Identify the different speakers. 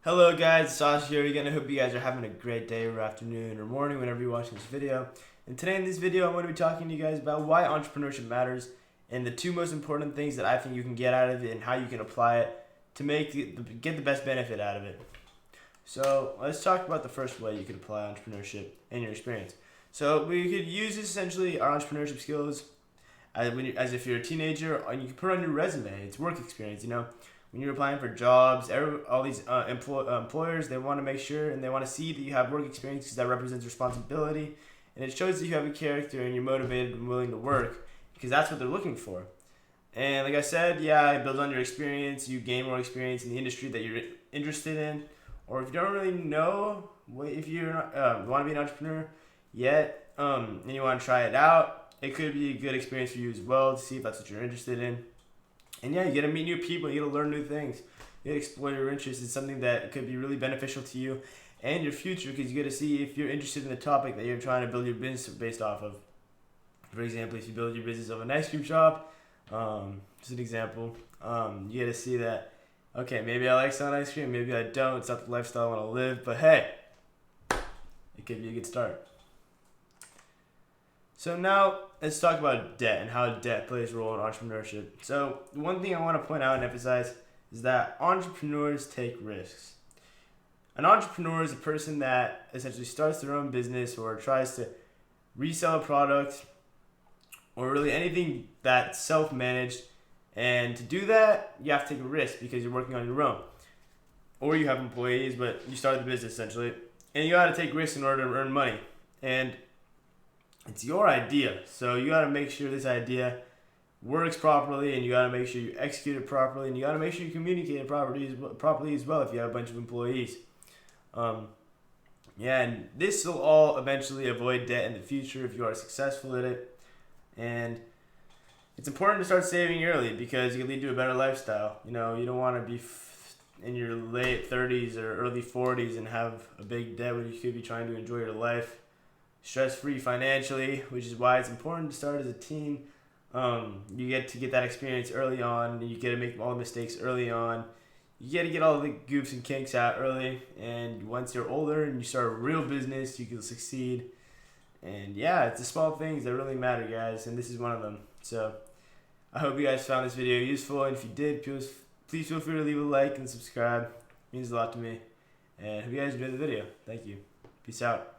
Speaker 1: Hello guys, Sacha here again. I hope you guys are having a great day or afternoon or morning whenever you're watching this video. And today in this video I'm going to be talking to you guys about why entrepreneurship matters and the two most important things that I think you can get out of it and how you can apply it to get the best benefit out of it. So let's talk about the first way you could apply entrepreneurship in your experience. So we could use essentially our entrepreneurship skills as if you're a teenager, and you can put it on your resume. It's work experience, when you're applying for jobs, all these employers, they want to make sure and they want to see that you have work experience because that represents responsibility, and it shows that you have a character and you're motivated and willing to work because that's what they're looking for. And like I said, yeah, it builds on your experience. You gain more experience in the industry that you're interested in, or if you don't really know if you're not, want to be an entrepreneur yet, and you want to try it out, it could be a good experience for you as well to see if that's what you're interested in. And yeah, you get to meet new people, you get to learn new things, you get to explore your interests. It's something that could be really beneficial to you and your future because you get to see if you're interested in the topic that you're trying to build your business based off of. For example, if you build your business of an ice cream shop, just an example, you get to see that, okay, maybe I like selling ice cream, maybe I don't, it's not the lifestyle I want to live, but hey, it could be a good start. So now let's talk about debt and how debt plays a role in entrepreneurship. So one thing I want to point out and emphasize is that entrepreneurs take risks. An entrepreneur is a person that essentially starts their own business or tries to resell a product or really anything that's self-managed. And to do that, you have to take a risk because you're working on your own. Or you have employees, but you started the business essentially. And you got to take risks in order to earn money. And it's your idea, so you got to make sure this idea works properly, and you got to make sure you execute it properly, and you got to make sure you communicate it properly as well if you have a bunch of employees. And this will all eventually avoid debt in the future if you are successful at it. And it's important to start saving early because it can lead to a better lifestyle. You don't want to be in your late 30s or early 40s and have a big debt when you could be trying to enjoy your life stress-free financially, which is why it's important to start as a teen. You get to get that experience early on, and you get to make all the mistakes early on. You get to get all the goofs and kinks out early, and once you're older and you start a real business, you can succeed. And yeah, it's the small things that really matter, guys, and this is one of them. So I hope you guys found this video useful, and if you did, please feel free to leave a like and subscribe. It means a lot to me. And I hope you guys enjoyed the video. Thank you. Peace out.